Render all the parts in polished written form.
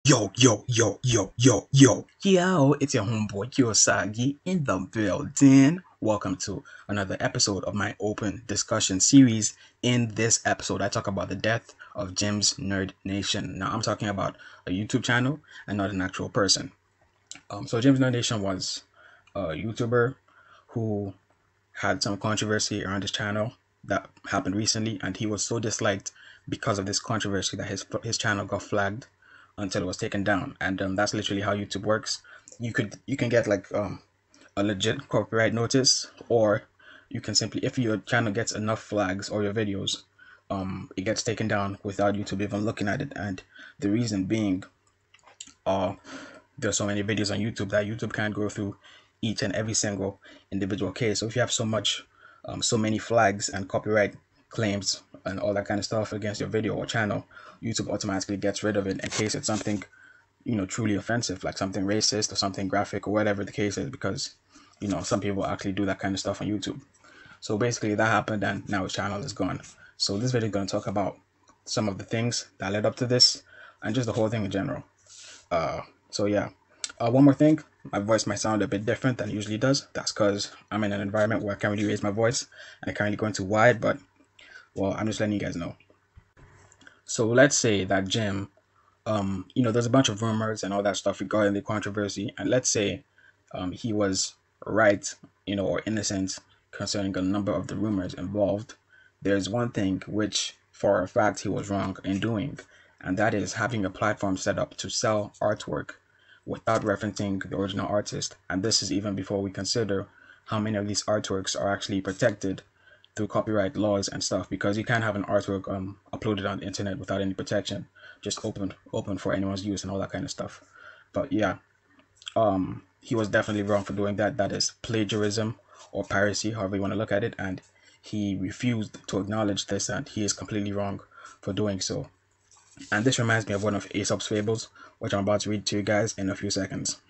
Yo, it's your homeboy Kiyosagi in the building. Welcome to another episode of my open discussion series. In this episode, I talk about the death of Jim's NerdNation. Now, I'm talking about a YouTube channel and not an actual person. So Jim's NerdNation was a YouTuber who had some controversy around his channel that happened recently, and he was so disliked because of this controversy that his channel got flagged until it was taken down. And that's literally how YouTube works. You can get like a legit copyright notice, or you can simply, if your channel gets enough flags or your videos, it gets taken down without YouTube even looking at it. And the reason being, there's so many videos on YouTube that YouTube can't go through each and every single individual case. So if you have so many flags and copyright claims and all that kind of stuff against your video or channel, YouTube automatically gets rid of it in case it's something, truly offensive, like something racist or something graphic or whatever the case is, because, some people actually do that kind of stuff on YouTube. So basically that happened, and now his channel is gone. So this video is going to talk about some of the things that led up to this and just the whole thing in general. One more thing, my voice might sound a bit different than it usually does. That's because I'm in an environment where I can't really raise my voice and I can't really go into wide, but well, I'm just letting you guys know. So let's say that Jim, there's a bunch of rumors and all that stuff regarding the controversy, and let's say he was right, or innocent concerning a number of the rumors involved. There's one thing which, for a fact, he was wrong in doing, and that is having a platform set up to sell artwork without referencing the original artist. And this is even before we consider how many of these artworks are actually protected through copyright laws and stuff, because you can't have an artwork uploaded on the internet without any protection, just open for anyone's use and all that kind of stuff. But yeah, he was definitely wrong for doing that. That is plagiarism or piracy, however you want to look at it, and he refused to acknowledge this, and he is completely wrong for doing so. And this reminds me of one of Aesop's fables, which I'm about to read to you guys in a few seconds.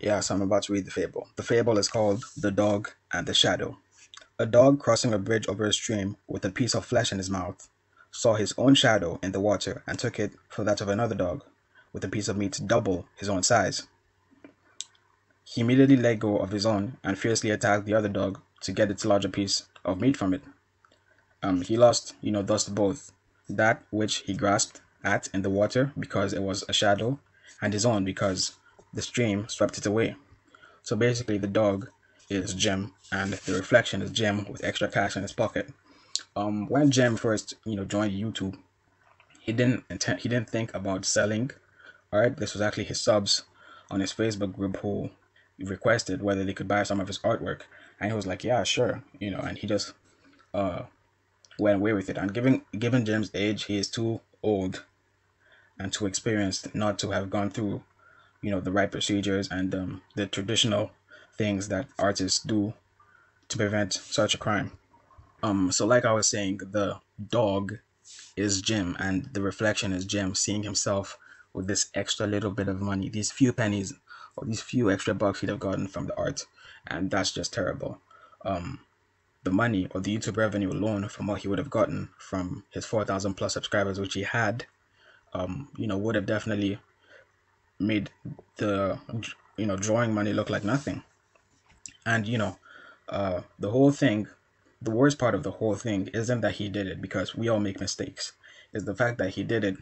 Yeah, so I'm about to read the fable. The fable is called The Dog and the Shadow. A dog crossing a bridge over a stream with a piece of flesh in his mouth saw his own shadow in the water and took it for that of another dog with a piece of meat double his own size. He immediately let go of his own and fiercely attacked the other dog to get its larger piece of meat from it. He lost, thus both that which he grasped at in the water because it was a shadow, and his own because the stream swept it away. So basically, the dog is Jim, and the reflection is Jim with extra cash in his pocket. When Jim first, joined YouTube, he didn't think about selling. All right, this was actually his subs on his Facebook group who requested whether they could buy some of his artwork, and he was like, "Yeah, sure," and he just went away with it. And given Jim's age, he is too old and too experienced not to have gone through, the right procedures and the traditional things that artists do to prevent such a crime. So like I was saying, the dog is Jim, and the reflection is Jim seeing himself with this extra little bit of money, these few pennies or these few extra bucks he'd have gotten from the art, and that's just terrible. The money or the YouTube revenue alone from what he would have gotten from his 4,000 plus subscribers, which he had, would have definitely made the drawing money look like nothing. And the whole thing, the worst part of the whole thing isn't that he did it, because we all make mistakes. It's the fact that he did it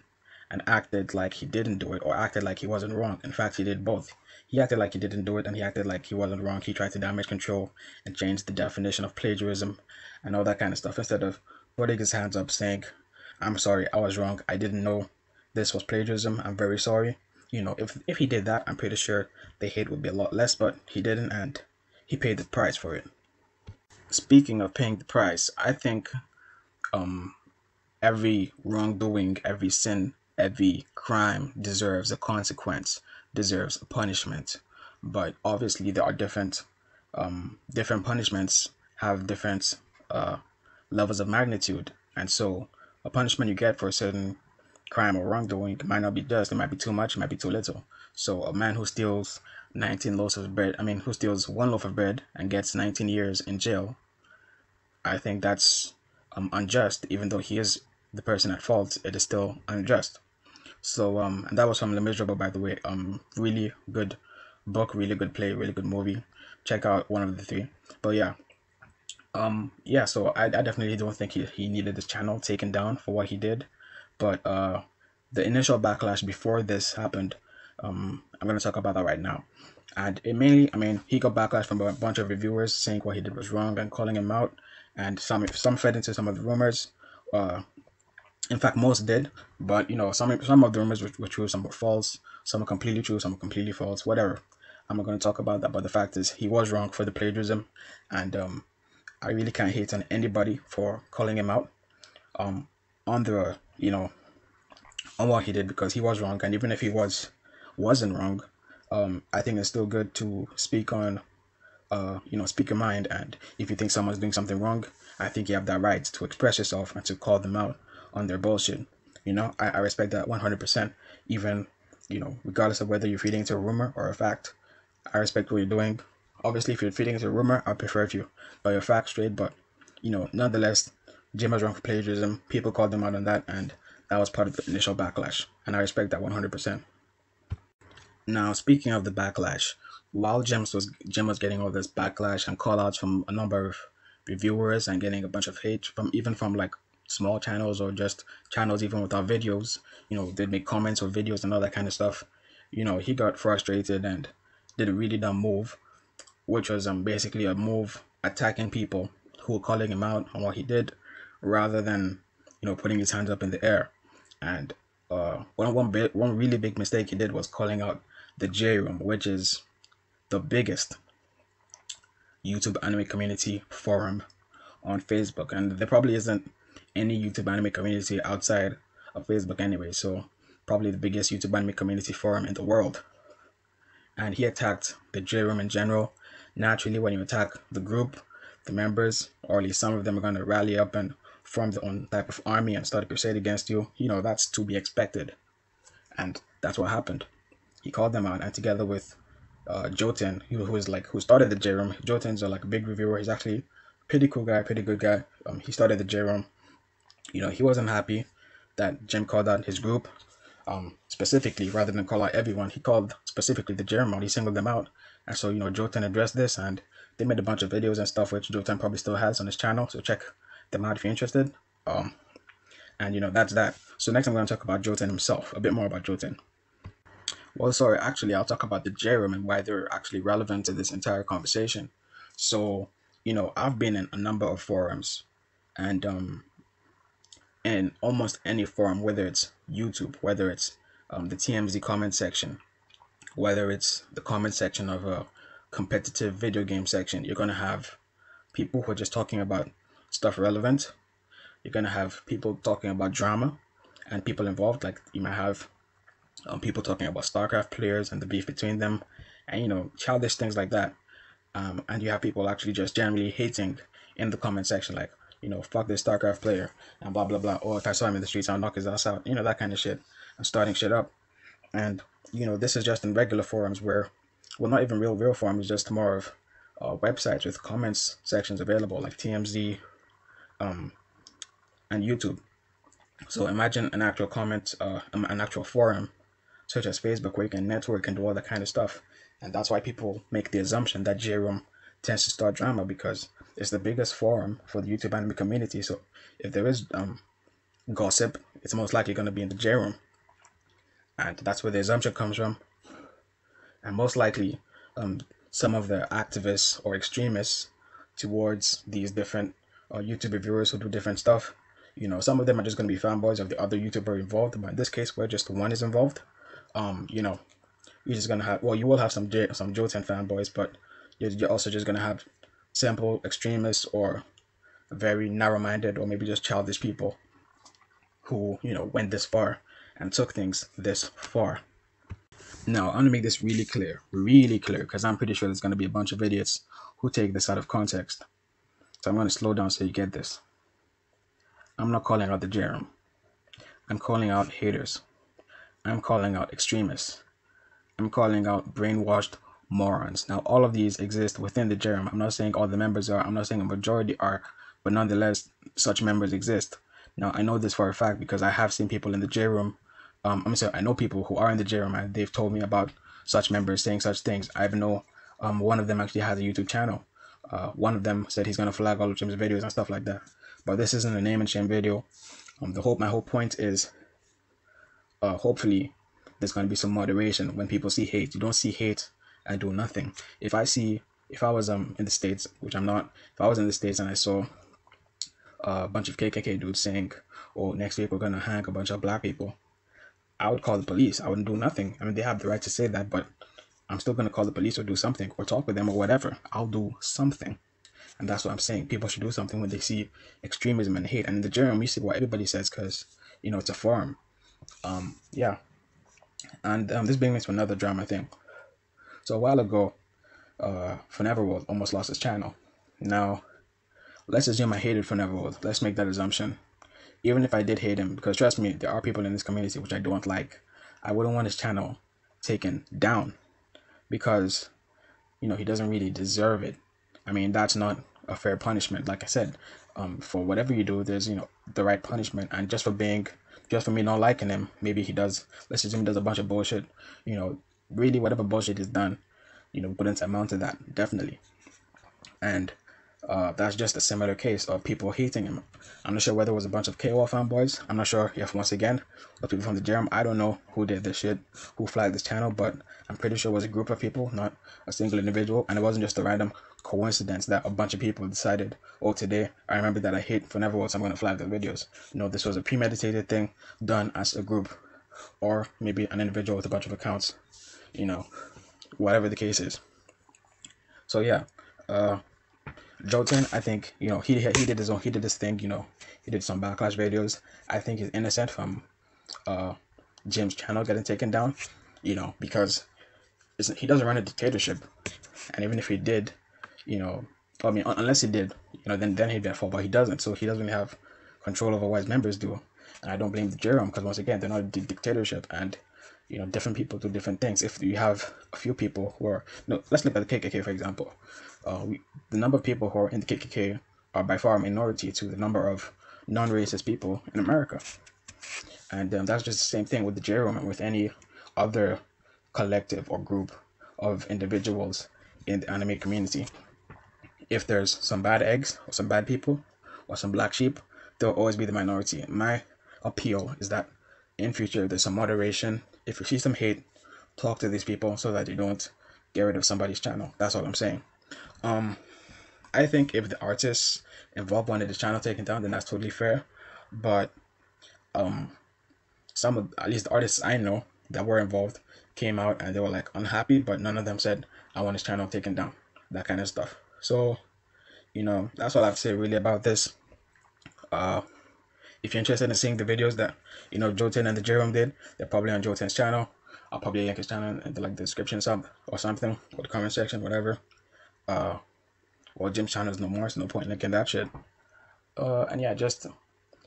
and acted like he didn't do it, or acted like he wasn't wrong. In fact, he did both. He acted like he didn't do it, and he acted like he wasn't wrong. He tried to damage control and change the definition of plagiarism and all that kind of stuff, instead of putting his hands up saying, "I'm sorry, I was wrong. I didn't know this was plagiarism. I'm very sorry." If he did that, I'm pretty sure the hate would be a lot less, but he didn't, and he paid the price for it. Speaking of paying the price, I think every wrongdoing, every sin, every crime deserves a consequence, deserves a punishment. But obviously there are different punishments have different levels of magnitude, and so a punishment you get for a certain crime or wrongdoing might not be just, it might be too much, it might be too little. So a man who steals 19 loaves of bread, who steals one loaf of bread and gets 19 years in jail, I think that's unjust. Even though he is the person at fault, it is still unjust. So and that was from The Miserable, by the way. Really good book, really good play, really good movie. Check out one of the three. But yeah, yeah. So I definitely don't think he needed this channel taken down for what he did. But the initial backlash before this happened, I'm gonna talk about that right now. And it mainly, I mean, he got backlash from a bunch of reviewers saying what he did was wrong and calling him out, and some fed into some of the rumors. Uh, in fact, most did, but some of the rumors were true, some were false, some are completely true, some are completely false, whatever. I'm not going to talk about that, but the fact is, he was wrong for the plagiarism, and I really can't hate on anybody for calling him out on the on what he did, because he was wrong, and even if he wasn't wrong, I think it's still good to speak on speak your mind. And if you think someone's doing something wrong, I think you have that right to express yourself and to call them out on their bullshit. I respect that 100%. Even, regardless of whether you're feeding into a rumor or a fact, I respect what you're doing. Obviously, if you're feeding into a rumor, I prefer if you got your facts straight. But, nonetheless, Jim was wrong for plagiarism. People called them out on that, and that was part of the initial backlash. And I respect that 100%. Now, speaking of the backlash, while Jim was getting all this backlash and call outs from a number of reviewers and getting a bunch of hate from like small channels or just channels even without videos, they'd make comments or videos and all that kind of stuff. He got frustrated and did a really dumb move, which was basically a move attacking people who were calling him out on what he did, rather than putting his hands up in the air. And one really big mistake he did was calling out the JROM, which is the biggest YouTube anime community forum on Facebook, and there probably isn't any YouTube anime community outside of Facebook anyway, so probably the biggest YouTube anime community forum in the world. And he attacked the JROM in general. Naturally, when you attack the group, the members, or at least some of them, are going to rally up and form their own type of army and start a crusade against you. That's to be expected, and that's what happened. He called them out, and together with Jouten, who started the JROM. Jouten's a big reviewer. He's actually a pretty cool guy, pretty good guy. He started the JROM. He wasn't happy that Jim called out his group specifically, rather than call out everyone. He called specifically the JROM out. He singled them out, and so Jouten addressed this, and they made a bunch of videos and stuff, which Jouten probably still has on his channel. So check them out if you're interested. And that's that. So next I'm going to talk about Jouten himself, a bit more about Jouten. Well, sorry, actually, I'll talk about the JROM and why they're actually relevant to this entire conversation. So, I've been in a number of forums, and in almost any forum, whether it's YouTube, whether it's the TMZ comment section, whether it's the comment section of a competitive video game section, you're going to have people who are just talking about stuff relevant. You're going to have people talking about drama and people involved. Like, you might have people talking about StarCraft players and the beef between them, and childish things like that. And you have people actually just generally hating in the comment section, like, fuck this StarCraft player and blah blah blah. Or if I saw him in the streets, I'll knock his ass out. That kind of shit. And starting shit up. And this is just in regular forums where, well, not even real forums, just more of websites with comments sections available, like TMZ, and YouTube. So imagine an actual an actual forum, such as Facebook, where you can network and do all that kind of stuff. And that's why people make the assumption that JROM tends to start drama, because it's the biggest forum for the YouTube anime community. So if there is gossip, it's most likely going to be in the JROM. And that's where the assumption comes from. And most likely, some of the activists or extremists towards these different YouTube reviewers who do different stuff, some of them are just going to be fanboys of the other YouTuber involved. But in this case, where just one is involved, you're just going to have, well, you will have some Jouten fanboys, but you're also just going to have simple extremists or very narrow-minded or maybe just childish people who, went this far and took things this far. Now, I'm going to make this really clear, because I'm pretty sure there's going to be a bunch of idiots who take this out of context. So I'm going to slow down so you get this. I'm not calling out the JROM. I'm calling out haters. I'm calling out extremists. I'm calling out brainwashed morons. Now, all of these exist within the JROM. I'm not saying all the members are. I'm not saying a majority are. But nonetheless, such members exist. Now, I know this for a fact because I have seen people in the JROM I'm sorry, I know people who are in the JROM and they've told me about such members saying such things. I know one of them actually has a YouTube channel. One of them said he's gonna flag all of Jim's videos and stuff like that. But this isn't a name and shame video. My whole point is, hopefully there's gonna be some moderation when people see hate. You don't see hate and do nothing. If I was in the States, which I'm not, if I was in the States and I saw a bunch of KKK dudes saying, "Oh, next week we're gonna hang a bunch of black people," I would call the police. I wouldn't do nothing. I mean, they have the right to say that, but I'm still gonna call the police or do something or talk with them or whatever. I'll do something. And that's what I'm saying. People should do something when they see extremism and hate. And in the JROM, you see what everybody says because, it's a forum. Yeah. And this brings me to another drama thing. So a while ago, Foreverworld almost lost his channel. Now, let's assume I hated Foreverworld. Let's make that assumption. Even if I did hate him, because trust me, there are people in this community which I don't like, I wouldn't want his channel taken down because, he doesn't really deserve it. I mean, that's not a fair punishment. Like I said, for whatever you do, there's, the right punishment. And just for me not liking him, maybe he does, let's assume he does a bunch of bullshit, really whatever bullshit is done, wouldn't amount to that, definitely. And that's just a similar case of people hating him. I'm not sure whether it was a bunch of KO fanboys. I'm not sure if, once again, the people from the JROM, I don't know who did this shit, who flagged this channel, but I'm pretty sure it was a group of people, not a single individual. And it wasn't just a random coincidence that a bunch of people decided, oh, today I remember that I hate Foreverworld, so I'm going to flag the videos. No, this was a premeditated thing done as a group, or maybe an individual with a bunch of accounts, whatever the case is. So yeah, Jouten, I think, he did his thing, he did some Backlash videos. I think he's innocent from Jim's channel getting taken down, because he doesn't run a dictatorship. And even if he did, I mean, unless he did, then he'd be at fault, but he doesn't. So he doesn't really have control over what his members do. And I don't blame the JROM because, once again, they're not a dictatorship, and different people do different things. If you have a few people who are, let's look at the KKK, for example. The number of people who are in the KKK are by far a minority to the number of non-racist people in America. And that's just the same thing with the JROM and with any other collective or group of individuals in the anime community. If there's some bad eggs or some bad people or some black sheep, there'll always be the minority. My appeal is that in future there's some moderation. If you see some hate, talk to these people so that you don't get rid of somebody's channel. That's all I'm saying. I think if the artists involved wanted the channel taken down, then that's totally fair. But some of, at least the artists I know that were involved, came out and they were like unhappy, but none of them said I want his channel taken down, that kind of stuff. So that's all I have to say really about this. If you're interested in seeing the videos that Jouten and the JROM did, they're probably on Jouten's channel. I'll probably link his channel in the description or something, or the comment section, whatever. Well, Jim's channel is no more, so no point linking that shit. And yeah, just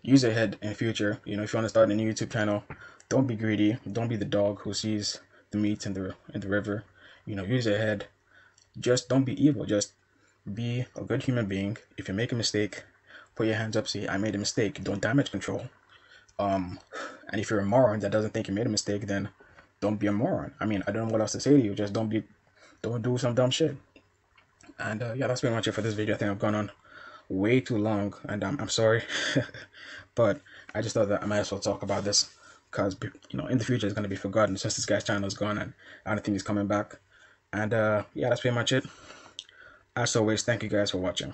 use your head in future. If you want to start a new YouTube channel, don't be greedy. Don't be the dog who sees the meat in the river. Use your head. Just don't be evil. Just be a good human being. If you make a mistake, put your hands up, say I made a mistake. Don't damage control. And if you're a moron that doesn't think you made a mistake, then don't be a moron. I mean, I don't know what else to say to you. Just don't do some dumb shit. And yeah, that's pretty much it for this video. I think I've gone on way too long, and I'm sorry. But I just thought that I might as well talk about this because in the future it's going to be forgotten since this guy's channel is gone and I don't think he's coming back. And yeah, that's pretty much it. As always, thank you guys for watching.